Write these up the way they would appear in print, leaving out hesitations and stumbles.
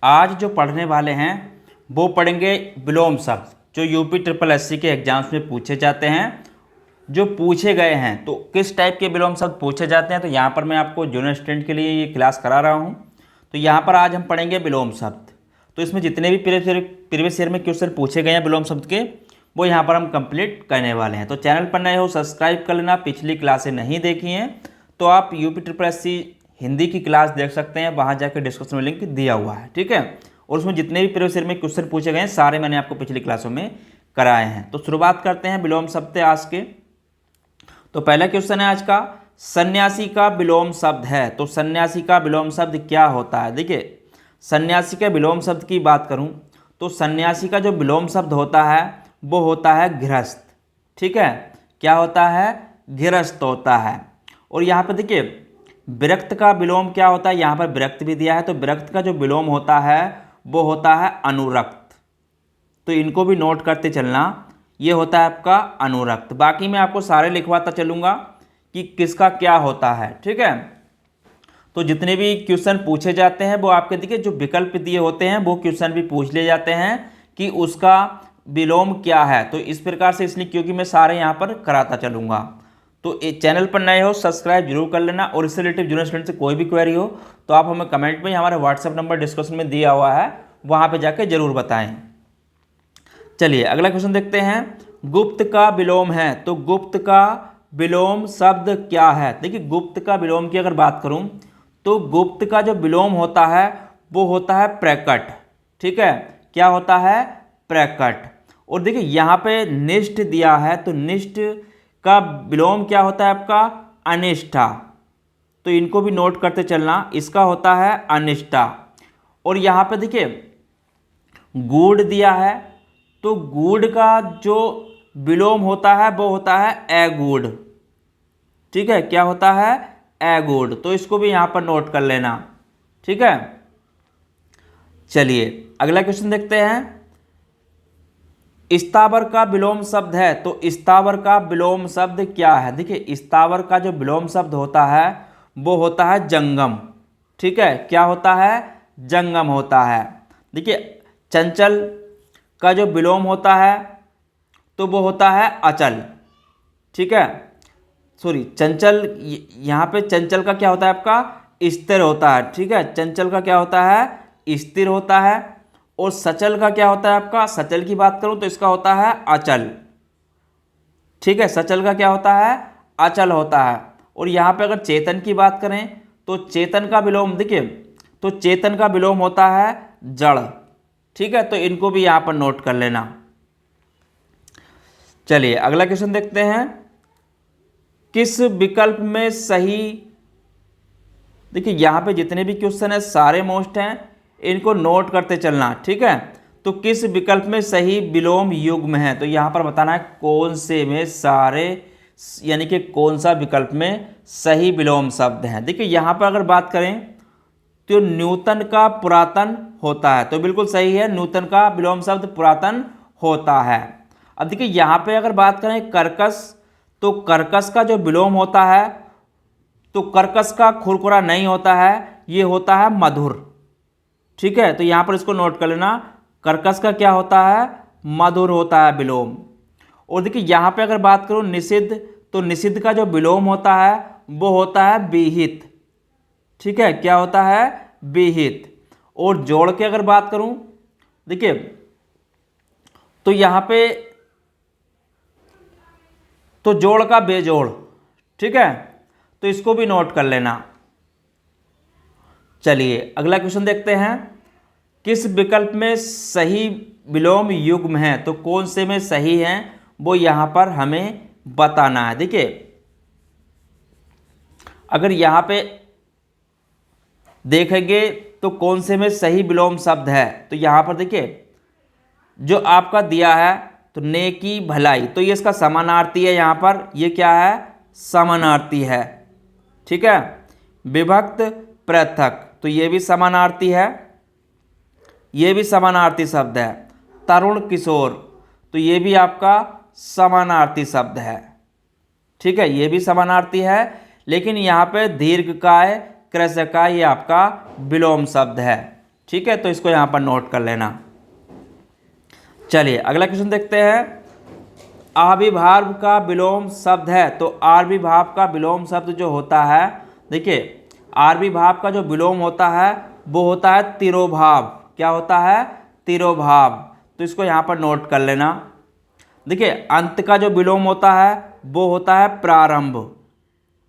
आज जो पढ़ने वाले हैं वो पढ़ेंगे विलोम शब्द जो यूपी ट्रिपल एससी के एग्जाम्स में पूछे जाते हैं, जो पूछे गए हैं। तो किस टाइप के विलोम शब्द पूछे जाते हैं, तो यहाँ पर मैं आपको जूनियर स्टूडेंट के लिए ये क्लास करा रहा हूँ। तो यहाँ पर आज हम पढ़ेंगे विलोम शब्द। तो इसमें जितने भी प्रीवियस ईयर में क्वेश्चन पूछे गए हैं विलोम शब्द के, वो यहाँ पर हम कंप्लीट करने वाले हैं। तो चैनल पर नए हो सब्सक्राइब कर लेना। पिछली क्लासें नहीं देखी हैं तो आप यूपी ट्रिपल एससी हिंदी की क्लास देख सकते हैं, वहाँ जाकर डिस्क्रिप्शन में लिंक दिया हुआ है, ठीक है। और उसमें जितने भी प्रीवियस ईयर में क्वेश्चन पूछे गए हैं सारे मैंने आपको पिछली क्लासों में कराए हैं। तो शुरुआत करते हैं विलोम शब्द आज के। तो पहला क्वेश्चन है आज का, सन्यासी का विलोम शब्द है। तो सन्यासी का विलोम शब्द क्या होता है? देखिए, सन्यासी के विलोम शब्द की बात करूं तो सन्यासी का जो विलोम शब्द होता है वो होता है गृहस्थ, ठीक है। क्या होता है? गृहस्थ होता है। और यहाँ पे देखिए विरक्त का विलोम क्या होता है, यहाँ पर विरक्त भी दिया है। तो विरक्त का जो विलोम होता है वो होता है अनुरक्त। तो इनको भी नोट करते चलना, ये होता है आपका अनुरक्त। बाकी मैं आपको सारे लिखवाता चलूँगा कि किसका क्या होता है, ठीक है। तो जितने भी क्वेश्चन पूछे जाते हैं वो आपके देखिए जो विकल्प दिए होते हैं वो क्वेश्चन भी पूछ लिए जाते हैं कि उसका विलोम क्या है। तो इस प्रकार से, इसलिए क्योंकि मैं सारे यहाँ पर कराता चलूँगा। तो चैनल पर नए हो सब्सक्राइब जरूर कर लेना। और इससे रिलेटेड जूनियर स्टूडेंट से कोई भी क्वेरी हो तो आप हमें कमेंट में, हमारा व्हाट्सएप नंबर डिस्क्रिप्शन में दिया हुआ है, वहाँ पे जाके जरूर बताएं। चलिए अगला क्वेश्चन देखते हैं। गुप्त का विलोम है। तो गुप्त का विलोम शब्द क्या है? देखिए गुप्त का विलोम की अगर बात करूं तो गुप्त का जो विलोम होता है वो होता है प्रकट, ठीक है। क्या होता है? प्रकट। और देखिए यहाँ पे निष्ठ दिया है, तो निष्ठ का विलोम क्या होता है आपका? अनिष्ठा। तो इनको भी नोट करते चलना, इसका होता है अनिष्ठा। और यहाँ पे देखिए गूढ़ दिया है, तो गूढ़ का जो विलोम होता है वो होता है अगूढ़, ठीक है। क्या होता है? अगूढ़। तो इसको भी यहाँ पर नोट कर लेना, ठीक है। चलिए अगला क्वेश्चन देखते हैं। स्थावर का विलोम शब्द है। तो स्थावर का विलोम शब्द क्या है? देखिए स्थावर का जो विलोम शब्द होता है वो होता है जंगम, ठीक है। क्या होता है? जंगम होता है। देखिए चंचल का जो विलोम होता है तो वो होता है अचल, ठीक है। सॉरी, चंचल, यहाँ पे चंचल का क्या होता है आपका? स्थिर होता है, ठीक है। चंचल का क्या होता है? स्थिर होता है। और सचल का क्या होता है आपका? सचल की बात करूं तो इसका होता है अचल, ठीक है। सचल का क्या होता है? अचल होता है। और यहाँ पे अगर चेतन की बात करें तो चेतन का विलोम, देखिए तो चेतन का विलोम होता है जड़, ठीक है। तो इनको भी यहाँ पर नोट कर लेना। चलिए अगला क्वेश्चन देखते हैं। किस विकल्प में सही, देखिए यहाँ पे जितने भी क्वेश्चन है सारे मोस्ट हैं, इनको नोट करते चलना, ठीक है। तो किस विकल्प में सही विलोम युग्म है? तो यहाँ पर बताना है कौन से में सारे, यानी कि कौन सा विकल्प में सही विलोम शब्द है। देखिए यहाँ पर अगर बात करें तो न्यूतन का पुरातन होता है, तो बिल्कुल सही है, न्यूतन का विलोम शब्द पुरातन होता है। अब देखिए यहाँ पे अगर बात करें कर्कश, तो कर्कश का जो विलोम होता है तो कर्कश का खुरखुरा नहीं होता है, ये होता है मधुर, ठीक है। तो यहाँ पर इसको नोट कर लेना, कर्कश का क्या होता है? मधुर होता है विलोम। और देखिए यहाँ पे अगर बात करूँ निषिद्ध, तो निषिद्ध का जो विलोम होता है वो होता है विहित, ठीक है। क्या होता है? विहित। और जोड़ की अगर बात करूं, देखिए तो यहां पे तो जोड़ का बेजोड़, ठीक है। तो इसको भी नोट कर लेना। चलिए अगला क्वेश्चन देखते हैं। किस विकल्प में सही विलोम युग्म है? तो कौन से में सही है वो यहां पर हमें बताना है। देखिए अगर यहां पे देखेंगे तो कौन से में सही विलोम शब्द है, तो यहाँ पर देखिए जो आपका दिया है तो नेकी भलाई, तो ये इसका समानार्थी है। यहाँ पर ये क्या है? समानार्थी है, ठीक है। विभक्त पृथक, तो ये भी समानार्थी है, ये भी समानार्थी शब्द है। तरुण किशोर, तो ये भी आपका समानार्थी शब्द है, ठीक है। ये भी समानार्थी है। लेकिन यहाँ पे दीर्घकाय कृशकाय ये आपका विलोम शब्द है, ठीक है, तो इसको यहाँ पर नोट कर लेना। चलिए अगला क्वेश्चन देखते हैं। आविर्भाव का विलोम शब्द है, तो आविर्भाव का विलोम शब्द जो होता है, देखिए आविर्भाव का जो विलोम होता है वो होता है तिरोभाव। क्या होता है? तिरोभाव। तो इसको यहाँ पर नोट कर लेना। देखिए अंत का जो विलोम होता है वो होता है प्रारंभ।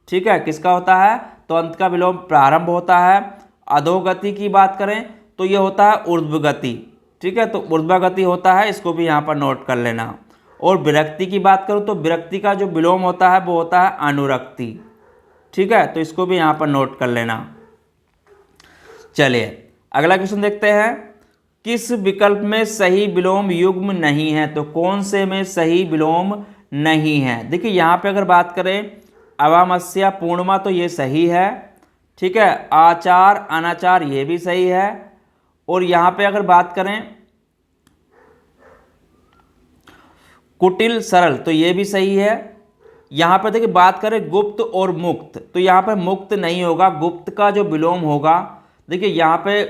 ठीक है, किसका होता है? तो अंत का विलोम प्रारंभ होता है। अधोगति की बात करें तो ये होता है ऊर्ध्वगति। ठीक है, तो ऊर्ध्वगति होता है, इसको भी यहाँ पर नोट कर लेना। और विरक्ति की बात करूँ तो विरक्ति का जो विलोम होता है वो होता है अनुरक्ति। ठीक है, तो इसको भी यहाँ पर नोट कर लेना। चलिए अगला क्वेश्चन देखते हैं। किस विकल्प में सही विलोम युग्म नहीं है? तो कौन से में सही विलोम नहीं है? देखिए यहाँ पे अगर बात करें अवामस्या पूर्णिमा तो ये सही है। ठीक है, आचार अनाचार ये भी सही है। और यहाँ पे अगर बात करें कुटिल सरल तो ये भी सही है। यहाँ पर देखिए बात करें गुप्त और मुक्त तो यहाँ पर मुक्त नहीं होगा, गुप्त का जो विलोम होगा, देखिए यहाँ पे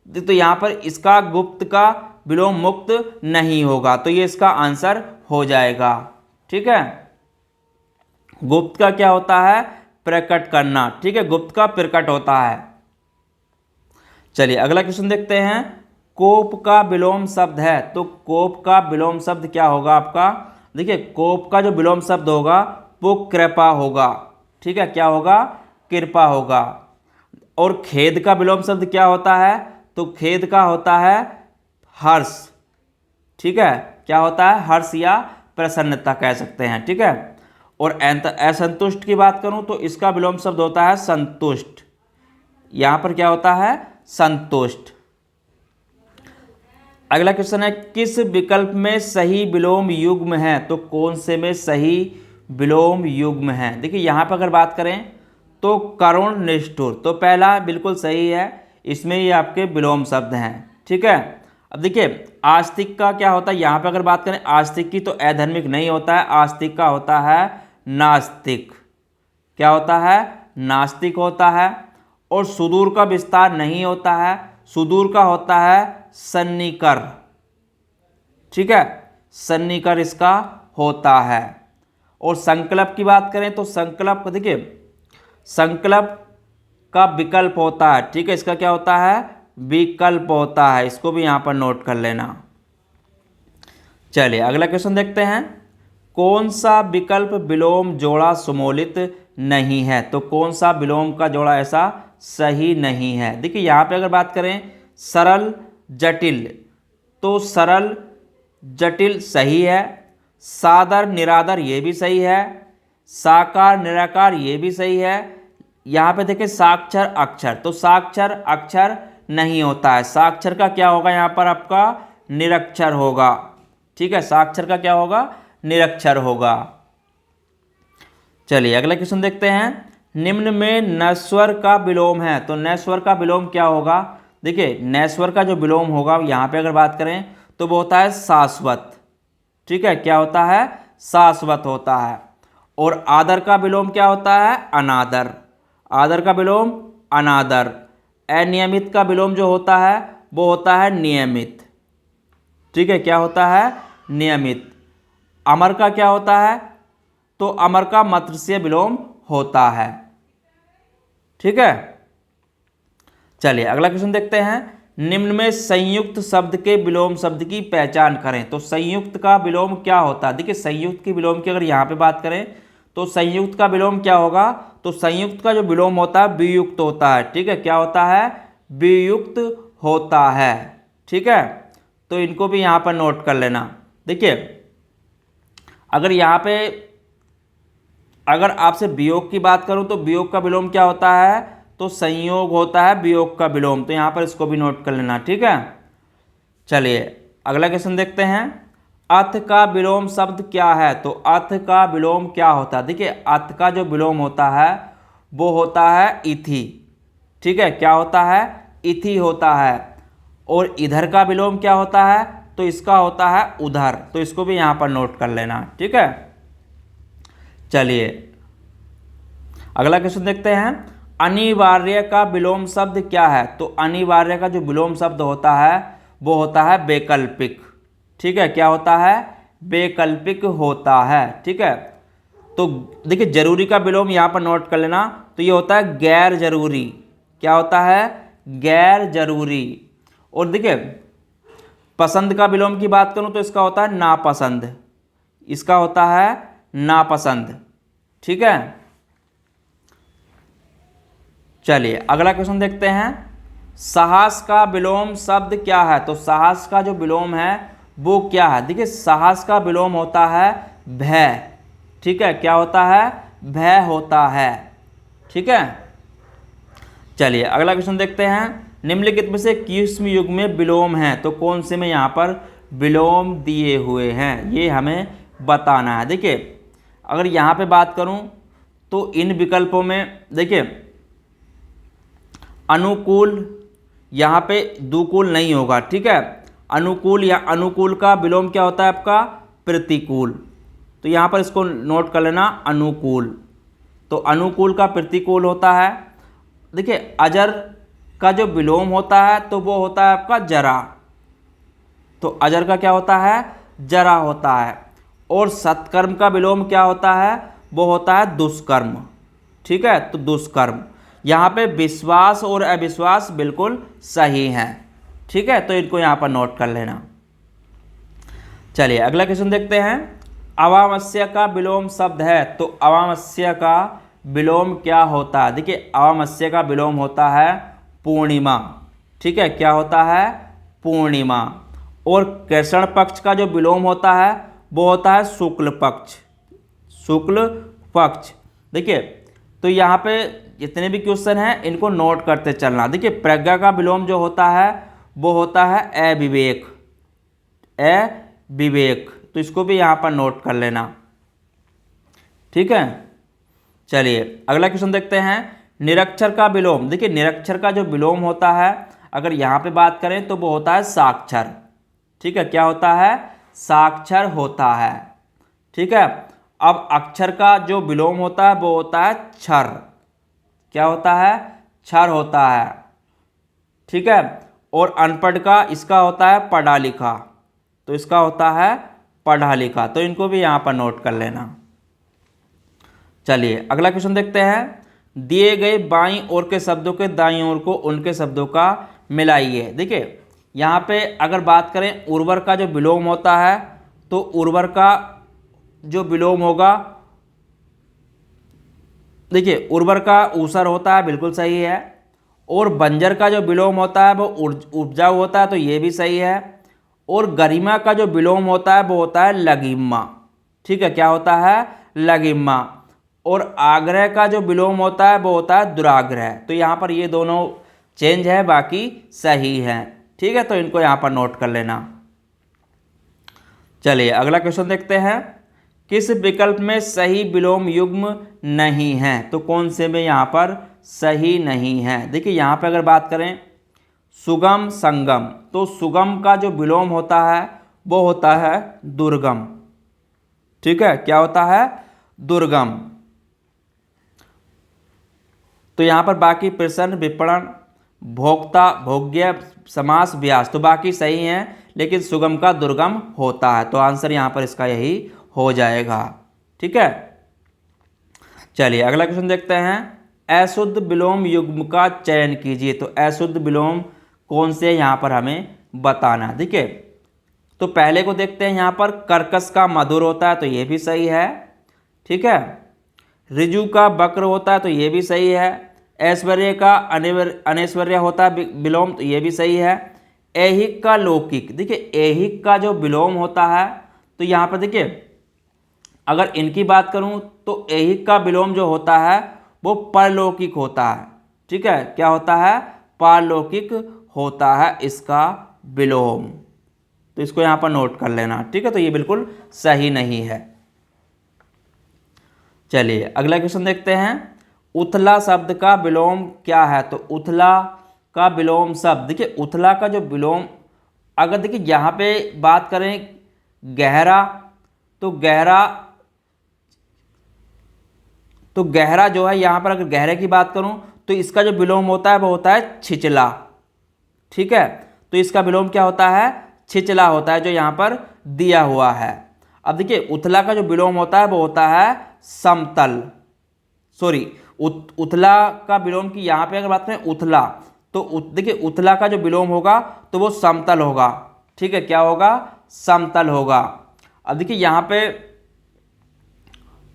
तो यहाँ पर इसका गुप्त का विलोम मुक्त नहीं होगा, तो ये इसका आंसर हो जाएगा। ठीक है, गुप्त का क्या होता है? प्रकट करना। ठीक है, गुप्त का प्रकट होता है। चलिए अगला क्वेश्चन देखते हैं। कोप का विलोम शब्द है, तो कोप का विलोम शब्द क्या होगा आपका? देखिए कोप का जो विलोम शब्द होगा वो कृपा होगा। ठीक है, क्या होगा? कृपा होगा। और खेद का विलोम शब्द क्या होता है? तो खेद का होता है हर्ष। ठीक है, क्या होता है? हर्ष या प्रसन्नता कह सकते हैं। ठीक है, और असंतुष्ट की बात करूं तो इसका विलोम शब्द होता है संतुष्ट। यहां पर क्या होता है? संतुष्ट। अगला क्वेश्चन है किस विकल्प में सही विलोम युग्म है? तो कौन से में सही विलोम युग्म है? देखिए यहाँ पर अगर बात करें तो करुण निष्ठुर तो पहला बिल्कुल सही है, इसमें ये आपके विलोम शब्द हैं। ठीक है, अब देखिए आस्तिक का क्या होता है? यहाँ पर अगर बात करें आस्तिक की तो अधर्मिक नहीं होता है, आस्तिक का होता है नास्तिक। क्या होता है? नास्तिक होता है। और सुदूर का विस्तार नहीं होता है, सुदूर का होता है सन्निकर। ठीक है, सन्निकर इसका होता है। और संकल्प की बात करें तो संकल्प को देखिए संकल्प का विकल्प होता है। ठीक है, इसका क्या होता है? विकल्प होता है, इसको भी यहां पर नोट कर लेना। चलिए अगला क्वेश्चन देखते हैं। कौन सा विकल्प विलोम जोड़ा सुमोलित नहीं है? तो कौन सा विलोम का जोड़ा ऐसा सही नहीं है? देखिए यहाँ पे अगर बात करें सरल जटिल तो सरल जटिल सही है। सादर निरादर ये भी सही है। साकार निराकार ये भी सही है। यहाँ पे देखिए साक्षर अक्षर तो साक्षर अक्षर नहीं होता है, साक्षर का क्या होगा? यहाँ पर आपका निरक्षर होगा। ठीक है, साक्षर का क्या होगा? निरक्षर होगा। चलिए अगला क्वेश्चन देखते हैं। निम्न में नस्वर का विलोम है, तो नस्वर का विलोम क्या होगा? देखिए नस्वर का जो विलोम होगा यहाँ पे अगर बात करें तो वो होता है शाश्वत। ठीक है, क्या होता है? शाश्वत होता है। और आदर का विलोम क्या होता है? अनादर। आदर का विलोम अनादर। अनियमित का विलोम जो होता है वो होता है नियमित। ठीक है, क्या होता है? नियमित। अमर का क्या होता है? तो अमर का मत्स्य विलोम होता है। ठीक है, चलिए अगला क्वेश्चन देखते हैं। निम्न में संयुक्त शब्द के विलोम शब्द की पहचान करें, तो संयुक्त का विलोम क्या होता है? देखिए संयुक्त की विलोम की अगर यहाँ पे बात करें तो संयुक्त का विलोम क्या होगा? तो संयुक्त का जो विलोम होता है वियुक्त होता है। ठीक है, क्या होता है? वियुक्त होता है। ठीक है, तो इनको भी यहाँ पर नोट कर लेना। देखिए अगर यहाँ पे अगर आपसे वियोग की बात करूँ तो वियोग का विलोम क्या होता है? तो संयोग होता है वियोग का विलोम, तो यहाँ पर इसको भी नोट कर लेना। ठीक है, चलिए अगला क्वेश्चन देखते हैं। अथ का विलोम शब्द क्या है? तो अथ का विलोम क्या होता है? देखिए अथ का जो विलोम होता है वो होता है इथि। ठीक है, क्या होता है? इथि होता है। और इधर का विलोम क्या होता है? तो इसका होता है उधर, तो इसको भी यहाँ पर नोट कर लेना। ठीक है, चलिए अगला क्वेश्चन देखते हैं। अनिवार्य का विलोम शब्द क्या है? तो अनिवार्य का जो विलोम शब्द होता है वो होता है वैकल्पिक। ठीक है, क्या होता है? वैकल्पिक होता है। ठीक है, तो देखिए जरूरी का विलोम यहाँ पर नोट कर लेना, तो ये होता है गैर जरूरी। क्या होता है? गैर जरूरी। और देखिए पसंद का विलोम की बात करूं तो इसका होता है नापसंद, इसका होता है नापसंद। ठीक है, चलिए अगला क्वेश्चन देखते हैं। साहस का विलोम शब्द क्या है? तो साहस का जो विलोम है वो क्या है? देखिए साहस का विलोम होता है भय। ठीक है, क्या होता है? भय होता है। ठीक है, चलिए अगला क्वेश्चन देखते हैं। निम्नलिखित में से किस युग में विलोम है? तो कौन से में यहाँ पर विलोम दिए हुए हैं ये हमें बताना है। देखिए अगर यहाँ पे बात करूँ तो इन विकल्पों में देखिए अनुकूल, यहाँ पे दुकूल नहीं होगा। ठीक है, अनुकूल या अनुकूल का विलोम क्या होता है आपका? प्रतिकूल। तो यहाँ पर इसको नोट कर लेना, अनुकूल। तो अनुकूल का प्रतिकूल होता है। देखिए अजर का जो विलोम होता है तो वो होता है आपका जरा। तो अजर का क्या होता है? जरा होता है। और सत्कर्म का विलोम क्या होता है? वो होता है दुष्कर्म। ठीक है, तो दुष्कर्म। यहाँ पे विश्वास और अविश्वास बिल्कुल सही हैं। ठीक है, तो इनको यहाँ पर नोट कर लेना। चलिए अगला क्वेश्चन देखते हैं। अवामस्य का विलोम शब्द है, तो अवामस्य का विलोम क्या होता है? देखिए अवामस्य का विलोम होता है पूर्णिमा। ठीक है, क्या होता है? पूर्णिमा। और कृष्ण पक्ष का जो विलोम होता है वो होता है शुक्ल पक्ष। शुक्ल पक्ष। देखिए तो यहाँ पे जितने भी क्वेश्चन हैं इनको नोट करते चलना। देखिए प्रज्ञा का विलोम जो होता है वो होता है अविवेक। अविवेक, तो इसको भी यहाँ पर नोट कर लेना। ठीक है, चलिए अगला क्वेश्चन देखते हैं। निरक्षर का विलोम। देखिए निरक्षर का जो विलोम होता है अगर यहाँ पे बात करें तो वो होता है साक्षर। ठीक है, क्या होता है? साक्षर होता है। ठीक है, अब अक्षर का जो विलोम होता है वो होता है क्षर। क्या होता है? क्षर होता है। ठीक है, और अनपढ़ का इसका होता है पढ़ा लिखा। तो इसका होता है पढ़ा लिखा। तो इनको भी यहाँ पर नोट कर लेना। चलिए अगला क्वेश्चन देखते हैं। दिए गए बाईं ओर के शब्दों के दाईं ओर को उनके शब्दों का मिलाइए। देखिए यहाँ पे अगर बात करें उर्वर का जो विलोम होता है तो उर्वर का जो विलोम होगा, देखिए उर्वर का ऊसर होता है, बिल्कुल सही है। और बंजर का जो विलोम होता है वो उपजाऊ होता है, तो ये भी सही है। और गरिमा का जो विलोम होता है वो होता है लगिम्मा। ठीक है, क्या होता है? लगिम्मा। और आग्रह का जो विलोम होता है वो होता है दुराग्रह। तो यहाँ पर ये दोनों चेंज है, बाकी सही है। ठीक है, तो इनको यहाँ पर नोट कर लेना। चलिए अगला क्वेश्चन देखते हैं। किस विकल्प में सही विलोम युग्म नहीं है? तो कौन से में यहाँ पर सही नहीं है? देखिए यहाँ पर अगर बात करें सुगम संगम, तो सुगम का जो विलोम होता है वो होता है दुर्गम। ठीक है, क्या होता है? दुर्गम। तो यहाँ पर बाकी प्रश्न विपणन भोक्ता भोग्य समास व्यास तो बाकी सही हैं, लेकिन सुगम का दुर्गम होता है। तो आंसर यहाँ पर इसका यही हो जाएगा। ठीक है, चलिए अगला क्वेश्चन देखते हैं। अशुद्ध विलोम युग्म का चयन कीजिए। तो अशुद्ध विलोम कौन से यहाँ पर हमें बताना। देखिए तो पहले को देखते हैं। यहाँ पर कर्कश का मधुर होता है, तो ये भी सही है। ठीक है, ऋजु का वक्र होता है, तो ये भी सही है। ऐश्वर्य का अनैश्वर्य होता है विलोम, तो ये भी सही है। ऐहिक का लौकिक। देखिए ऐहिक का जो विलोम होता है तो यहाँ पर देखिए अगर इनकी बात करूँ तो ऐहिक का विलोम जो होता है वो परलौकिक होता है। ठीक है, क्या होता है? पारलौकिक होता है इसका विलोम। तो इसको यहाँ पर नोट कर लेना। ठीक है, तो ये बिल्कुल सही नहीं है। चलिए अगला क्वेश्चन देखते हैं। उथला शब्द का विलोम क्या है? तो उथला का विलोम शब्द, देखिए उथला का जो विलोम अगर देखिए यहाँ पे बात करें गहरा, तो गहरा जो है यहाँ पर अगर गहरे की बात करूँ तो इसका जो विलोम होता है वो होता है छिचला। ठीक है, तो इसका विलोम क्या होता है? छिचला होता है, जो यहाँ पर दिया हुआ है। अब देखिए उथला का जो विलोम होता है वो होता है समतल। सॉरी, उथला का विलोम की यहाँ पे अगर बात करें उथला, तो देखिए उथला का जो विलोम होगा तो वो समतल होगा। ठीक है, क्या होगा? समतल होगा। अब देखिए यहाँ पे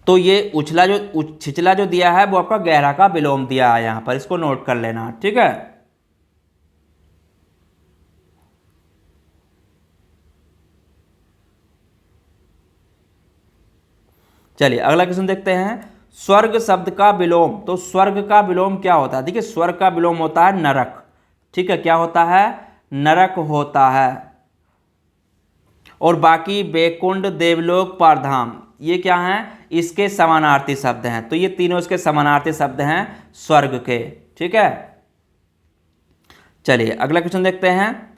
तो ये उछला जो छिचला जो दिया है वो आपका गहरा का विलोम दिया है यहाँ पर, इसको नोट कर लेना। ठीक है, चलिए अगला क्वेश्चन देखते हैं। स्वर्ग शब्द का विलोम, तो स्वर्ग का विलोम क्या होता है? देखिए स्वर्ग का विलोम होता है नरक। ठीक है, क्या होता है? नरक होता है। और बाकी बैकुंठ, देवलोक, पारधाम ये क्या हैं? इसके समानार्थी शब्द हैं। तो ये तीनों इसके समानार्थी शब्द हैं स्वर्ग के। ठीक है, चलिए अगला क्वेश्चन देखते हैं।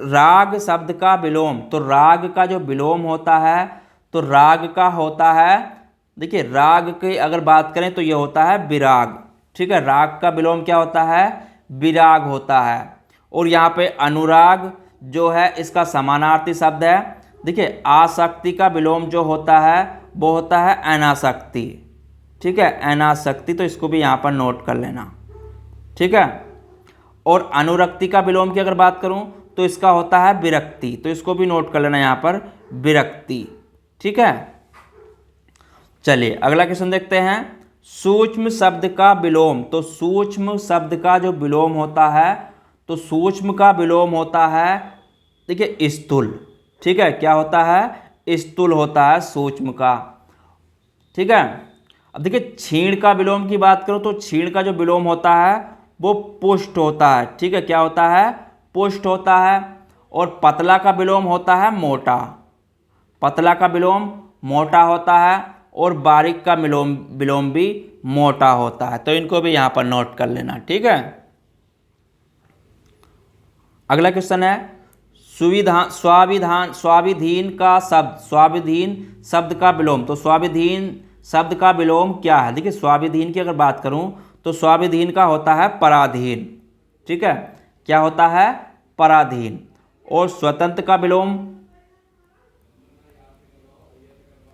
राग शब्द का विलोम, तो राग का जो विलोम होता है तो राग का होता है, देखिए राग की अगर बात करें तो ये होता है विराग। ठीक है, राग का विलोम क्या होता है? विराग होता है। और यहाँ पे अनुराग जो है इसका समानार्थी शब्द है। देखिए आसक्ति का विलोम जो होता है वो होता है अनासक्ति। ठीक है, अनासक्ति, तो इसको भी यहाँ पर नोट कर लेना। ठीक है, और अनुरक्ति का विलोम की अगर बात करूँ तो इसका होता है विरक्ति, तो इसको भी नोट कर लेना यहाँ पर, विरक्ति। ठीक है, चलिए अगला क्वेश्चन देखते हैं। सूक्ष्म शब्द का विलोम, तो सूक्ष्म शब्द का जो विलोम होता है तो सूक्ष्म का विलोम होता है, देखिए स्थूल। ठीक है, क्या होता है? स्थूल होता है सूक्ष्म का। ठीक है, अब देखिए क्षीण का विलोम की बात करूं तो क्षीण का जो विलोम होता है वो पुष्ट होता है। ठीक है, क्या होता है? पुष्ट होता है। और पतला का विलोम होता है मोटा। पतला का विलोम मोटा होता है और बारीक का विलोम भी मोटा होता है। तो इनको भी यहाँ पर नोट कर लेना। ठीक है, अगला क्वेश्चन है स्वाविधीन का शब्द, स्वाविधीन शब्द का विलोम, तो स्वाविधीन शब्द का विलोम क्या है? देखिए स्वाविधीन की अगर बात करूं तो स्वाविधीन का होता है पराधीन। ठीक है, क्या होता है? पराधीन। और स्वतंत्र का विलोम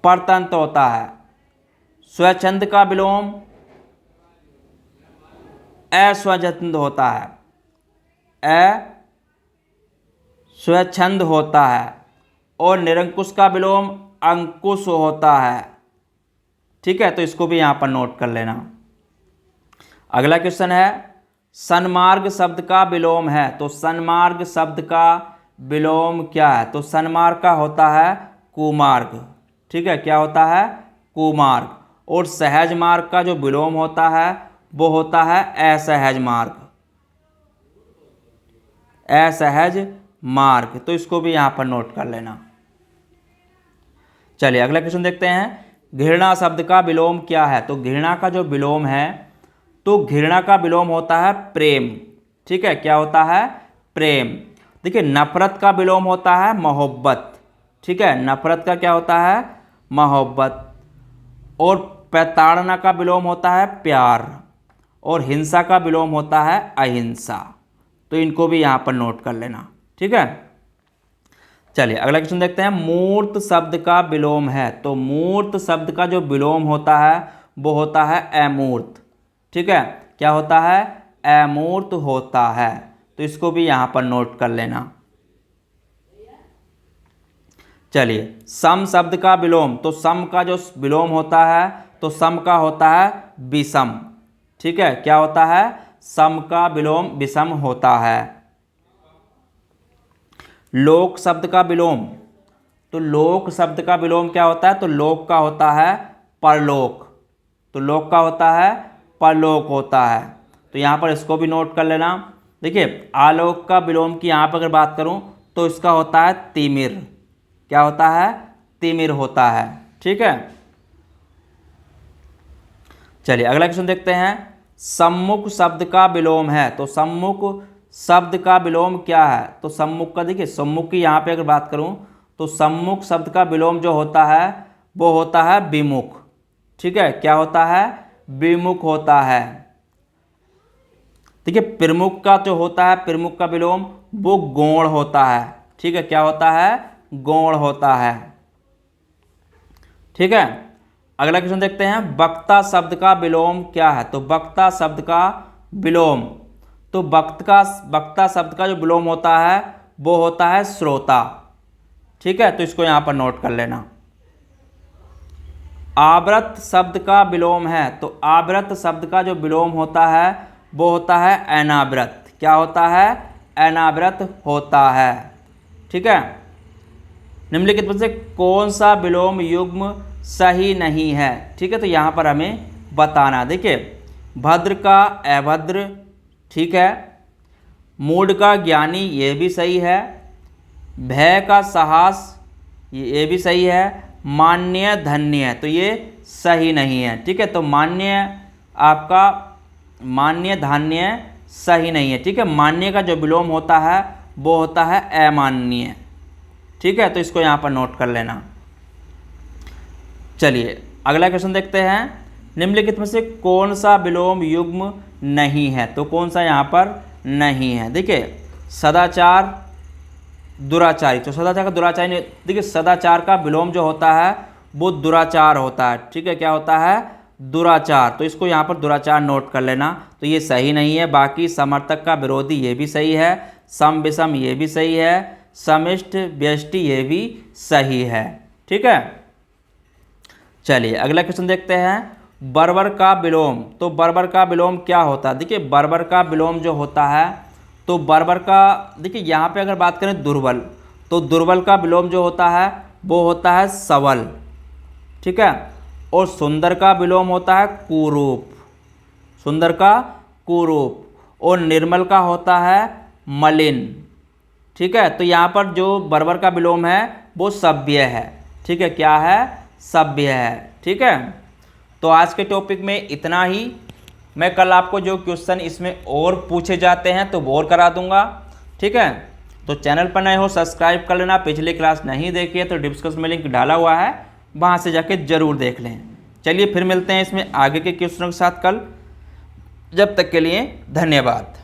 परतंत्र होता है। स्वच्छंद का विलोम अस्वच्छंद होता है, स्वच्छंद होता है। और निरंकुश का विलोम अंकुश होता है। ठीक है, तो इसको भी यहाँ पर नोट कर लेना। अगला क्वेश्चन है सन्मार्ग शब्द का विलोम है, तो सन्मार्ग शब्द का विलोम क्या है? तो सन्मार्ग का होता है कुमार्ग। ठीक है, क्या होता है? कुमार्ग। और सहज मार्ग का जो विलोम होता है वो होता है असहज मार्ग। असहज मार्ग, तो इसको भी यहाँ पर नोट कर लेना। चलिए अगला क्वेश्चन देखते हैं। घृणा शब्द का विलोम क्या है? तो घृणा का जो विलोम है तो घृणा का विलोम होता है प्रेम। ठीक है, क्या होता है? प्रेम। देखिए नफरत का विलोम होता है मोहब्बत। ठीक है, नफरत का क्या होता है? मोहब्बत। और प्रताड़ना का विलोम होता है प्यार। और हिंसा का विलोम होता है अहिंसा। तो इनको भी यहाँ पर नोट कर लेना। ठीक है, चलिए अगला क्वेश्चन देखते हैं। मूर्त शब्द का विलोम है, तो मूर्त शब्द का जो विलोम होता है वो होता है अमूर्त। ठीक है, क्या होता है? अमूर्त होता है। तो इसको भी यहाँ पर नोट कर लेना। चलिए सम शब्द का विलोम, तो सम का जो विलोम होता है तो सम का होता है विषम। ठीक है, क्या होता है? सम का विलोम विषम होता है। लोक शब्द का विलोम, तो लोक शब्द का विलोम क्या होता है? तो लोक का होता है परलोक। तो लोक का होता है परलोक होता है। तो यहाँ पर इसको भी नोट कर लेना। देखिए आलोक का विलोम की यहाँ पर अगर बात करूँ तो इसका होता है तिमिर। क्या होता है? तिमिर होता है। ठीक है, चलिए अगला क्वेश्चन देखते हैं। सम्मुख शब्द का विलोम है, तो सम्मुख शब्द का विलोम क्या है? तो सम्मुख का, देखिए सम्मुख की यहाँ पे अगर बात करूँ तो सम्मुख शब्द का विलोम जो होता है वो होता है विमुख। ठीक है, क्या होता है? विमुख होता है। देखिए प्रमुख का जो होता है, प्रमुख का विलोम वो गौण होता है। ठीक है, क्या होता है? गौण होता है। ठीक है, अगला क्वेश्चन देखते हैं, वक्ता शब्द का विलोम क्या है? तो वक्ता शब्द का विलोम, तो वक्ता शब्द का जो विलोम होता है वो होता है श्रोता। ठीक है, तो इसको यहां पर नोट कर लेना। आवृत शब्द का विलोम है, तो आवृत शब्द का जो विलोम होता है वो होता है अनावृत। क्या होता है? अनावृत होता है। ठीक है, निम्नलिखित में से कौन सा विलोम युग्म सही नहीं है? ठीक है, तो यहाँ पर हमें बताना। देखिए भद्र का अभद्र, ठीक है, मूढ़ का ज्ञानी ये भी सही है, भय का साहस ये भी सही है, मान्य धन्य तो ये सही नहीं है। ठीक है, तो आपका मान्य धान्य सही नहीं है। ठीक है, मान्य का जो विलोम होता है वो होता है अमान्य। ठीक है, तो इसको यहाँ पर नोट कर लेना। चलिए अगला क्वेश्चन देखते हैं, निम्नलिखित में से कौन सा विलोम युग्म नहीं है? तो कौन सा यहाँ पर नहीं है? देखिए सदाचार दुराचारी, तो सदाचार का दुराचारी नहीं। देखिए सदाचार का विलोम जो होता है वो दुराचार होता है। ठीक है, क्या होता है? दुराचार, तो इसको यहाँ पर दुराचार नोट कर लेना। तो ये सही नहीं है। बाकी समर्थक का विरोधी ये भी सही है, सम विषम ये भी सही है, समिष्ट व्यष्टि ये भी सही है। ठीक है, चलिए अगला क्वेश्चन देखते हैं, बर्बर का विलोम, तो बर्बर का विलोम क्या होता है? देखिए बर्बर का विलोम जो होता है, तो बर्बर का, देखिए यहाँ पे अगर बात करें दुर्बल, तो दुर्बल का विलोम जो होता है वो होता है सबल। ठीक है, और सुंदर का विलोम होता है कुरूप, सुंदर का कुरूप, और निर्मल का होता है मलिन। ठीक है, तो यहाँ पर जो बर्बर का विलोम है वो सभ्य है। ठीक है, क्या है? सभ्य है। ठीक है, तो आज के टॉपिक में इतना ही। मैं कल आपको जो क्वेश्चन इसमें और पूछे जाते हैं तो वो और करा दूंगा। ठीक है, तो चैनल पर नए हो सब्सक्राइब कर लेना। पिछली क्लास नहीं देखी है तो डिस्क्रिप्शन में लिंक डाला हुआ है, वहाँ से जाके ज़रूर देख लें। चलिए फिर मिलते हैं इसमें आगे के क्वेश्चनों के साथ कल। जब तक के लिए धन्यवाद।